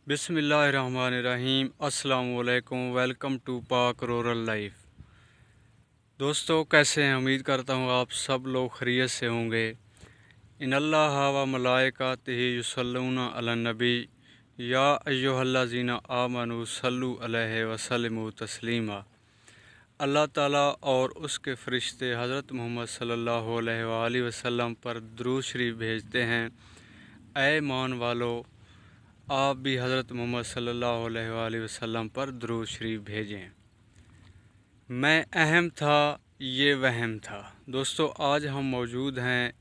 बिस्मिल्लाहिर्रहमानिर्रहीम। अस्सलाम वालेकुम। वेलकम टू पाक रूरल लाइफ। दोस्तों, कैसे हैं? उम्मीद करता हूँ आप सब लोग खैरियत से होंगे। इन्नल्लाह व मलाइकातिही युसल्लूना अलन नबी या अय्युहल्लज़ीना आमनू सल्लु अलैहि व सल्लिमू तस्लीमा। अल्लाह ताला और उसके फ़रिश्ते हज़रत मोहम्मद सल्लल्लाहु अलैहि वसल्लम पर दुरूद शरीफ भेजते हैं। ऐ ईमान वालो, आप भी हज़रत मोहम्मद सल्लल्लाहु अलैहि वसल्लम पर दुरूद शरीफ भेजें। मैं अहम था, ये वहम था। दोस्तों, आज हम मौजूद हैं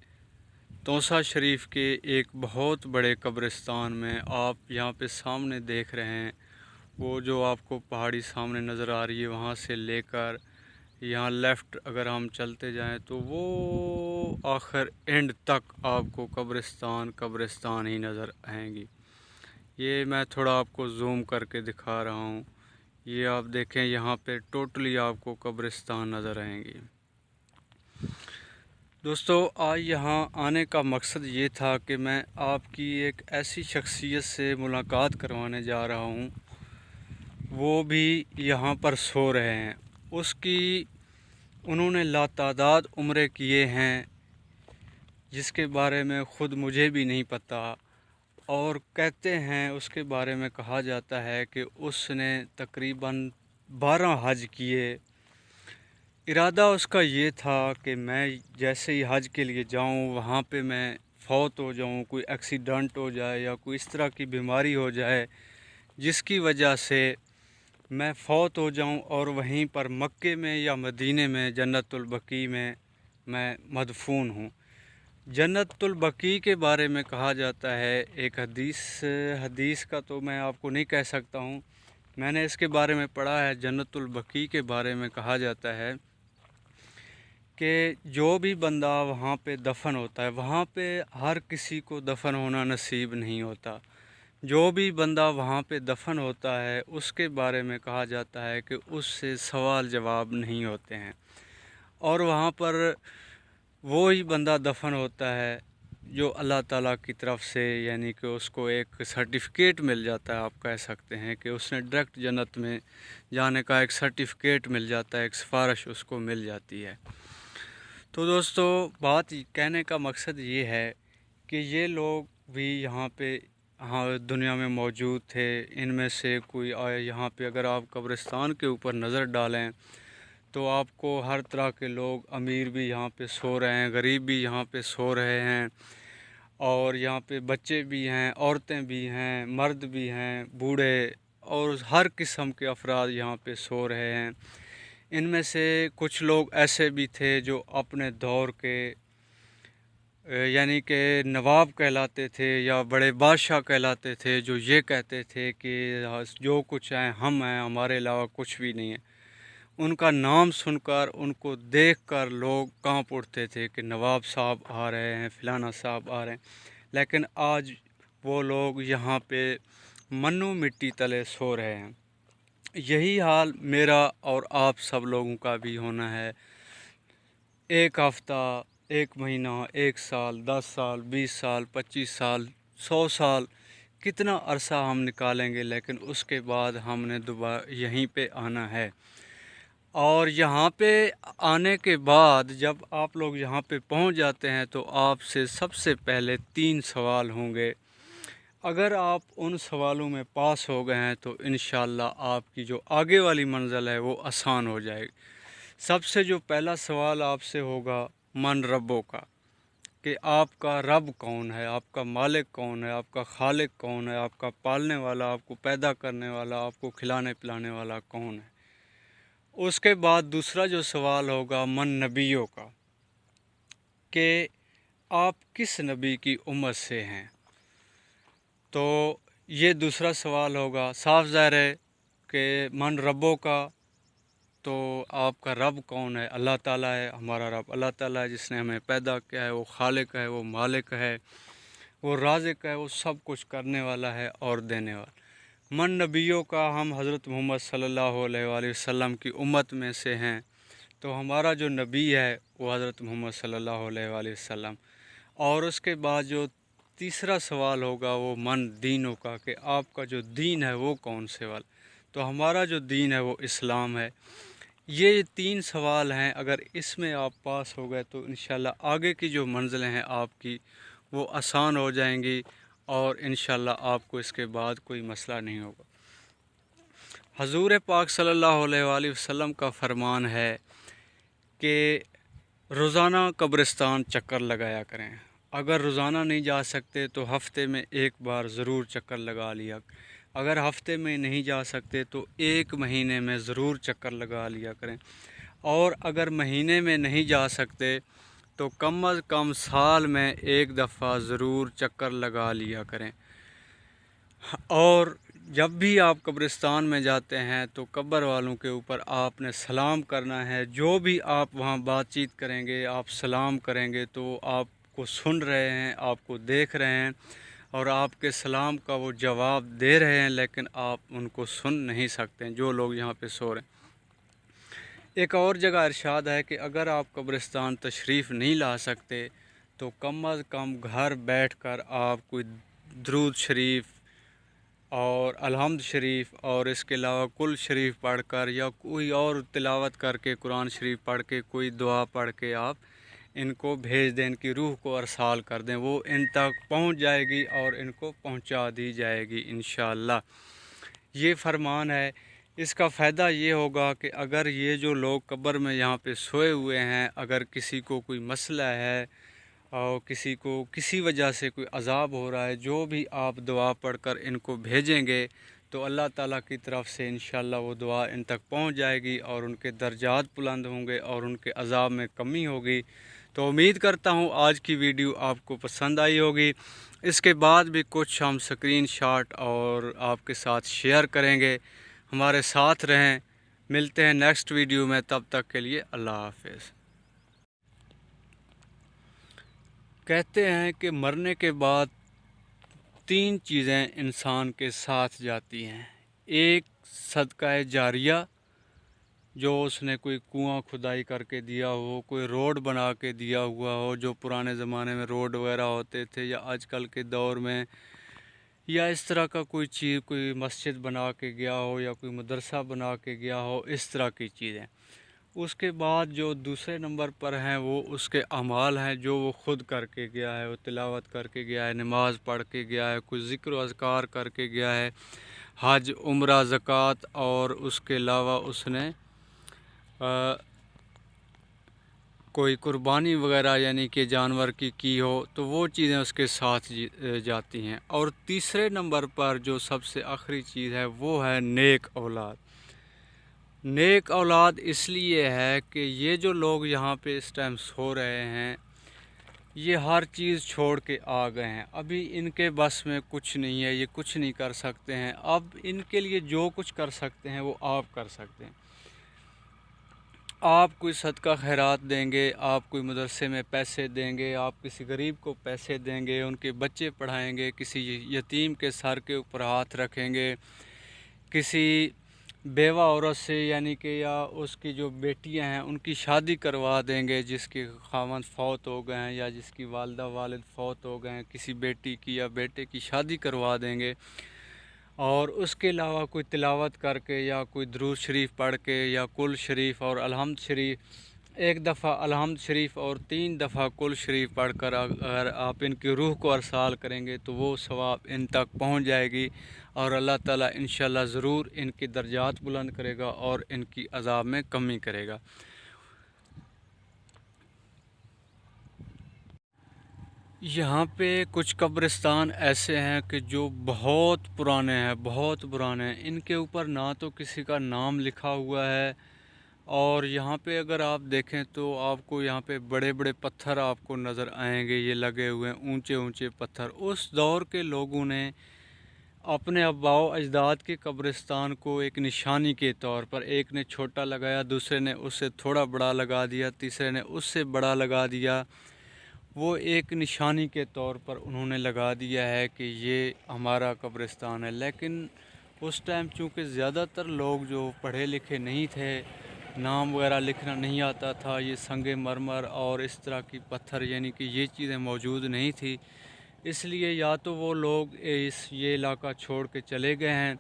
तोसा शरीफ के एक बहुत बड़े कब्रिस्तान में। आप यहाँ पे सामने देख रहे हैं, वो जो आपको पहाड़ी सामने नज़र आ रही है, वहाँ से लेकर यहाँ लेफ़्ट अगर हम चलते जाएं तो वो आखिर एंड तक आपको कब्रिस्तान ही नज़र आएंगी। ये मैं थोड़ा आपको जूम करके दिखा रहा हूँ। ये आप देखें, यहाँ पे टोटली आपको कब्रिस्तान नज़र आएंगी। दोस्तों, आज यहाँ आने का मकसद ये था कि मैं आपकी एक ऐसी शख्सियत से मुलाकात करवाने जा रहा हूँ, वो भी यहाँ पर सो रहे हैं। उन्होंने लातादाद उम्रे किए हैं, जिसके बारे में ख़ुद मुझे भी नहीं पता। और कहते हैं, उसके बारे में कहा जाता है कि उसने तकरीबन 12 हज किए। इरादा उसका ये था कि मैं जैसे ही हज के लिए जाऊं, वहाँ पे मैं फ़ौत हो जाऊं, कोई एक्सीडेंट हो जाए या कोई इस तरह की बीमारी हो जाए जिसकी वजह से मैं फ़ौत हो जाऊं और वहीं पर मक्के में या मदीने में जन्नतुल बकी में मैं मदफून हूँ। जन्नतुल बकी के बारे में कहा जाता है, एक हदीस का तो मैं आपको नहीं कह सकता हूँ, मैंने इसके बारे में पढ़ा है। जन्नतुल बकी के बारे में कहा जाता है कि जो भी बंदा वहाँ पे दफन होता है, वहाँ पे हर किसी को दफन होना नसीब नहीं होता। जो भी बंदा वहाँ पे दफन होता है, उसके बारे में कहा जाता है कि उससे सवाल जवाब नहीं होते हैं। और वहाँ पर वो ही बंदा दफन होता है जो अल्लाह ताला की तरफ से, यानी कि उसको एक सर्टिफिकेट मिल जाता है। आप कह सकते हैं कि उसने डायरेक्ट जन्नत में जाने का एक सर्टिफिकेट मिल जाता है, एक सिफारिश उसको मिल जाती है। तो दोस्तों, बात कहने का मकसद ये है कि ये लोग भी यहाँ पे दुनिया में मौजूद थे। इनमें से कोई आए यहाँ पे, अगर आप कब्रिस्तान के ऊपर नज़र डालें तो आपको हर तरह के लोग, अमीर भी यहाँ पे सो रहे हैं, गरीब भी यहाँ पे सो रहे हैं, और यहाँ पे बच्चे भी हैं, औरतें भी हैं, मर्द भी हैं, बूढ़े, और हर किस्म के अफराद यहाँ पे सो रहे हैं। इनमें से कुछ लोग ऐसे भी थे जो अपने दौर के यानी कि नवाब कहलाते थे या बड़े बादशाह कहलाते थे, जो ये कहते थे कि जो कुछ है हम हैं, हमारे अलावा कुछ भी नहीं है। उनका नाम सुनकर, उनको देखकर लोग कांप उठते थे कि नवाब साहब आ रहे हैं, फ़लाना साहब आ रहे हैं। लेकिन आज वो लोग यहाँ पे मन्नू मिट्टी तले सो रहे हैं। यही हाल मेरा और आप सब लोगों का भी होना है। एक हफ़्ता, एक महीना, एक साल, 10 साल, 20 साल, 25 साल, 100 साल, कितना अरसा हम निकालेंगे, लेकिन उसके बाद हमने दोबारा यहीं पे आना है। और यहाँ पे आने के बाद जब आप लोग यहाँ पे पहुँच जाते हैं तो आपसे सबसे पहले 3 सवाल होंगे। अगर आप उन सवालों में पास हो गए हैं तो इंशाअल्लाह आपकी जो आगे वाली मंज़िल है वो आसान हो जाएगी। सबसे जो पहला सवाल आपसे होगा, मन रब्बों का, कि आपका रब कौन है, आपका मालिक कौन है, आपका खालिक कौन है, आपका पालने वाला, आपको पैदा करने वाला, आपको खिलाने पिलाने वाला कौन है। उसके बाद दूसरा जो सवाल होगा, मन नबियों का, कि आप किस नबी की उम्मत से हैं। तो ये दूसरा सवाल होगा। साफ ज़ाहिर है कि मन रब्बों का, तो आपका रब कौन है? अल्लाह ताला है। हमारा रब अल्लाह ताला है, जिसने हमें पैदा किया है। वो खालिक है, वो मालिक है, वो राज़िक है, वो सब कुछ करने वाला है और देने वाला। मन नबियों का, हम हज़रत मोहम्मद सल्लल्लाहु अलैहि वसल्लम की उम्मत में से हैं, तो हमारा जो नबी है वो हज़रत मोहम्मद सल्लल्लाहु अलैहि वसल्लम। और उसके बाद जो तीसरा सवाल होगा वो मन दीनों का, कि आपका जो दीन है वो कौन से वाला। तो हमारा जो दीन है वो इस्लाम है। ये 3 सवाल हैं, अगर इसमें आप पास हो गए तो इंशाल्लाह आगे की जो मंजिलें हैं आपकी वो आसान हो जाएंगी, और इंशाल्लाह आपको इसके बाद कोई मसला नहीं होगा। हजूर पाक सल्लल्लाहु अलैहि वसल्लम का फरमान है कि रोज़ाना कब्रिस्तान चक्कर लगाया करें। अगर रोज़ाना नहीं जा सकते तो हफ़्ते में एक बार ज़रूर चक्कर लगा लिया। अगर हफ़्ते में नहीं जा सकते तो 1 महीने में ज़रूर चक्कर लगा लिया करें। और अगर महीने में नहीं जा सकते तो कम अज़ कम साल में एक दफ़ा ज़रूर चक्कर लगा लिया करें। और जब भी आप कब्रिस्तान में जाते हैं तो कब्र वालों के ऊपर आपने सलाम करना है। जो भी आप वहाँ बातचीत करेंगे, आप सलाम करेंगे तो आपको सुन रहे हैं, आपको देख रहे हैं, और आपके सलाम का वो जवाब दे रहे हैं, लेकिन आप उनको सुन नहीं सकते जो लोग यहाँ पे सो रहे हैं। एक और जगह इरशाद है कि अगर आप कब्रिस्तान तशरीफ़ नहीं ला सकते तो कम अज़ कम घर बैठकर आप कोई दुरूद शरीफ और अलहम्द शरीफ और इसके अलावा कुल शरीफ पढ़कर या कोई और तिलावत करके कुरान शरीफ पढ़ के कोई दुआ पढ़ के आप इनको भेज दें, इनकी रूह को अरसाल कर दें, वो इन तक पहुंच जाएगी और इनको पहुंचा दी जाएगी इंशाअल्लाह। ये फरमान है। इसका फ़ायदा ये होगा कि अगर ये जो लोग कब्र में यहाँ पे सोए हुए हैं, अगर किसी को कोई मसला है और किसी को किसी वजह से कोई अज़ाब हो रहा है, जो भी आप दुआ पढ़कर इनको भेजेंगे तो अल्लाह ताला की तरफ से इंशाअल्लाह वो दुआ इन तक पहुंच जाएगी और उनके दर्जात बुलंद होंगे और उनके अज़ाब में कमी होगी। तो उम्मीद करता हूं आज की वीडियो आपको पसंद आई होगी। इसके बाद भी कुछ हम स्क्रीन शॉट और आपके साथ शेयर करेंगे। हमारे साथ रहें। मिलते हैं नेक्स्ट वीडियो में, तब तक के लिए अल्लाह हाफ़िज़। कहते हैं कि मरने के बाद 3 चीज़ें इंसान के साथ जाती हैं। एक सदका जारिया, जो उसने कोई कुआं खुदाई करके दिया हो, कोई रोड बना के दिया हुआ हो, जो पुराने ज़माने में रोड वगैरह होते थे, या आजकल के दौर में, या इस तरह का कोई चीज़, कोई मस्जिद बना के गया हो या कोई मदरसा बना के गया हो, इस तरह की चीज़ें। उसके बाद जो दूसरे नंबर पर हैं वो उसके अमाल हैं, जो वो ख़ुद करके गया है, वो तिलावत करके गया है, नमाज़ पढ़ के गया है, कुछ ज़िक्र व अज़कार करके गया है, हज, उम्रा, ज़कात, और उसके अलावा उसने कोई कुर्बानी वगैरह यानी कि जानवर की हो, तो वो चीज़ें उसके साथ जाती हैं। और तीसरे नंबर पर जो सबसे आखिरी चीज़ है वो है नेक औलाद। नेक औलाद इसलिए है कि ये जो लोग यहाँ पे इस टाइम सो रहे हैं, ये हर चीज़ छोड़ के आ गए हैं। अभी इनके बस में कुछ नहीं है, ये कुछ नहीं कर सकते हैं। अब इनके लिए जो कुछ कर सकते हैं वो आप कर सकते हैं। आप कोई सदका खैरात देंगे, आप कोई मदरसे में पैसे देंगे, आप किसी गरीब को पैसे देंगे, उनके बच्चे पढ़ाएंगे, किसी यतीम के सर के ऊपर हाथ रखेंगे, किसी बेवा औरत से यानी कि या उसकी जो बेटियां हैं उनकी शादी करवा देंगे, जिसके खावंद फौत हो गए हैं या जिसकी वालदा वालिद फौत हो गए हैं, किसी बेटी की या बेटे की शादी करवा देंगे। और उसके अलावा कोई तिलावत करके या कोई दुरूद शरीफ पढ़ के या कुल शरीफ और अलहम्द शरीफ, एक दफ़ा अलहम्द शरीफ और 3 दफ़ा कुल शरीफ पढ़कर अगर आप इनकी रूह को अरसाल करेंगे तो वो सवाब इन तक पहुंच जाएगी, और अल्लाह ताला इंशाअल्लाह ज़रूर इनकी दर्जात बुलंद करेगा और इनकी अज़ाब में कमी करेगा। यहाँ पे कुछ कब्रिस्तान ऐसे हैं कि जो बहुत पुराने हैं, बहुत पुराने हैं। इनके ऊपर ना तो किसी का नाम लिखा हुआ है, और यहाँ पे अगर आप देखें तो आपको यहाँ पे बड़े बड़े पत्थर आपको नज़र आएंगे, ये लगे हुए हैं ऊंचे ऊंचे पत्थर। उस दौर के लोगों ने अपने अब्बाओ अजदाद के कब्रिस्तान को एक निशानी के तौर पर, एक ने छोटा लगाया, दूसरे ने उससे थोड़ा बड़ा लगा दिया, तीसरे ने उससे बड़ा लगा दिया, वो एक निशानी के तौर पर उन्होंने लगा दिया है कि ये हमारा कब्रिस्तान है। लेकिन उस टाइम चूँकि ज़्यादातर लोग जो पढ़े लिखे नहीं थे, नाम वगैरह लिखना नहीं आता था, ये संगे मरमर और इस तरह की पत्थर यानी कि ये चीज़ें मौजूद नहीं थी, اس لیے یا تو وہ لوگ یہ علاقہ چھوڑ کے چلے گئے ہیں،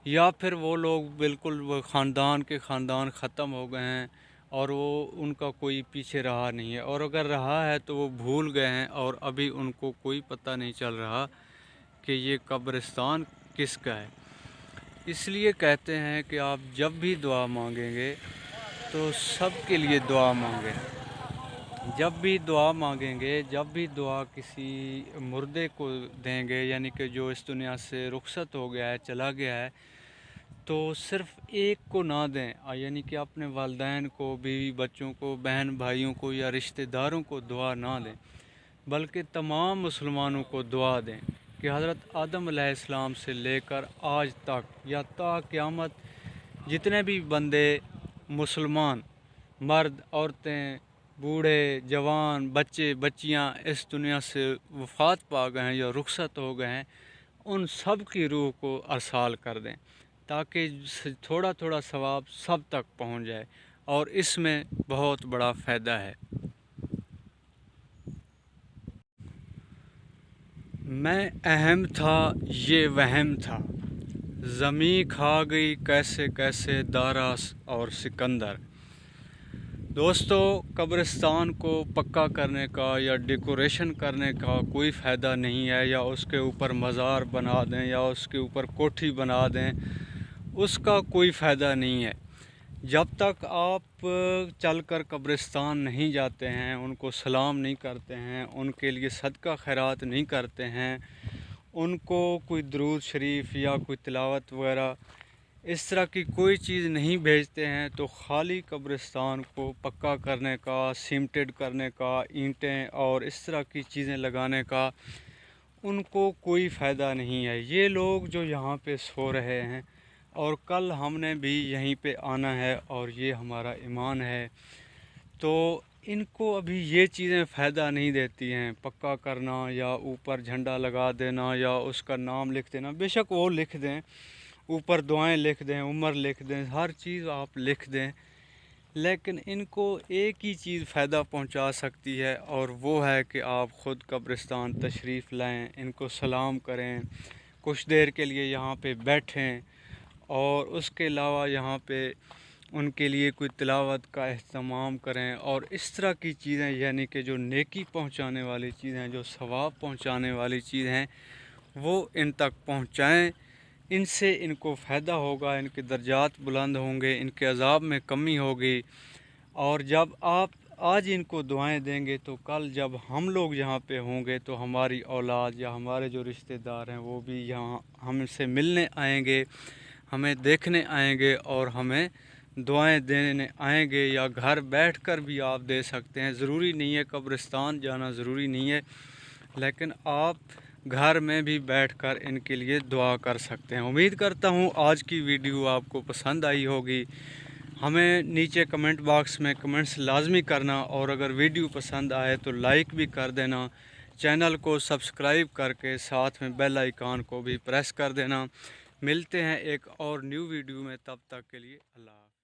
یا پھر وہ لوگ بالکل وہ خاندان کے خاندان ختم ہو گئے ہیں اور وہ ان کا کوئی پیچھے رہا نہیں ہے، اور اگر رہا ہے تو وہ بھول گئے ہیں اور ابھی ان کو کوئی پتہ نہیں چل رہا کہ یہ قبرستان کس کا ہے۔ اس لیے کہتے ہیں کہ آپ جب بھی دعا مانگیں گے تو سب کے لیے دعا مانگیں۔ جب بھی دعا مانگیں گے، جب بھی دعا کسی مردے کو دیں گے، یعنی کہ جو اس دنیا سے رخصت ہو گیا ہے، چلا گیا ہے، تو صرف ایک کو نہ دیں، یعنی کہ اپنے والدین کو، بیوی بچوں کو، بہن بھائیوں کو یا رشتہ داروں کو دعا نہ دیں، بلکہ تمام مسلمانوں کو دعا دیں کہ حضرت آدم علیہ السلام سے لے کر آج تک یا تا قیامت جتنے بھی بندے مسلمان، مرد، عورتیں، بوڑھے، جوان، بچے، بچیاں اس دنیا سے وفات پا گئے ہیں یا رخصت ہو گئے ہیں، ان سب کی روح کو ارسال کر دیں تاکہ تھوڑا تھوڑا ثواب سب تک پہنچ جائے، اور اس میں بہت بڑا فائدہ ہے۔ میں اہم تھا یہ وہم تھا، زمیں کھا گئی کیسے کیسے داراس اور سکندر۔ دوستو، قبرستان کو پکا کرنے کا یا ڈیکوریشن کرنے کا کوئی فائدہ نہیں ہے، یا اس کے اوپر مزار بنا دیں یا اس کے اوپر کوٹھی بنا دیں، اس کا کوئی فائدہ نہیں ہے۔ جب تک آپ چل کر قبرستان نہیں جاتے ہیں، ان کو سلام نہیں کرتے ہیں، ان کے لیے صدقہ خیرات نہیں کرتے ہیں، ان کو کوئی درود شریف یا کوئی تلاوت وغیرہ اس طرح کی کوئی چیز نہیں بھیجتے ہیں، تو خالی قبرستان کو پکا کرنے کا، سیمٹڈ کرنے کا، اینٹیں اور اس طرح کی چیزیں لگانے کا ان کو کوئی فائدہ نہیں ہے۔ یہ لوگ جو یہاں پہ سو رہے ہیں اور کل ہم نے بھی یہیں پہ آنا ہے اور یہ ہمارا ایمان ہے، تو ان کو ابھی یہ چیزیں فائدہ نہیں دیتی ہیں، پکا کرنا یا اوپر جھنڈا لگا دینا یا اس کا نام لکھ دینا۔ بے شک وہ لکھ دیں، اوپر دعائیں لکھ دیں، عمر لکھ دیں، ہر چیز آپ لکھ دیں، لیکن ان کو ایک ہی چیز فائدہ پہنچا سکتی ہے، اور وہ ہے کہ آپ خود قبرستان تشریف لائیں، ان کو سلام کریں، کچھ دیر کے لیے یہاں پہ بیٹھیں، اور اس کے علاوہ یہاں پہ ان کے لیے کوئی تلاوت کا اہتمام کریں، اور اس طرح کی چیزیں، یعنی کہ جو نیکی پہنچانے والی چیزیں، جو ثواب پہنچانے والی چیز ہیں، وہ ان تک پہنچائیں۔ ان سے ان کو فائدہ ہوگا، ان کے درجات بلند ہوں گے، ان کے عذاب میں کمی ہوگی، اور جب آپ آج ان کو دعائیں دیں گے تو کل جب ہم لوگ یہاں پہ ہوں گے تو ہماری اولاد یا ہمارے جو رشتہ دار ہیں وہ بھی یہاں ہم سے ملنے آئیں گے، ہمیں دیکھنے آئیں گے اور ہمیں دعائیں دینے آئیں گے، یا گھر بیٹھ کر بھی آپ دے سکتے ہیں، ضروری نہیں ہے قبرستان جانا ضروری نہیں ہے، لیکن آپ گھر میں بھی بیٹھ کر ان کے لیے دعا کر سکتے ہیں۔ امید کرتا ہوں آج کی ویڈیو آپ کو پسند آئی ہوگی۔ ہمیں نیچے کمنٹ باکس میں کمنٹس لازمی کرنا، اور اگر ویڈیو پسند آئے تو لائک بھی کر دینا، چینل کو سبسکرائب کر کے ساتھ میں بیل آئیکن کو بھی پریس کر دینا۔ ملتے ہیں ایک اور نیو ویڈیو میں، تب تک کے لیے اللہ حافظ۔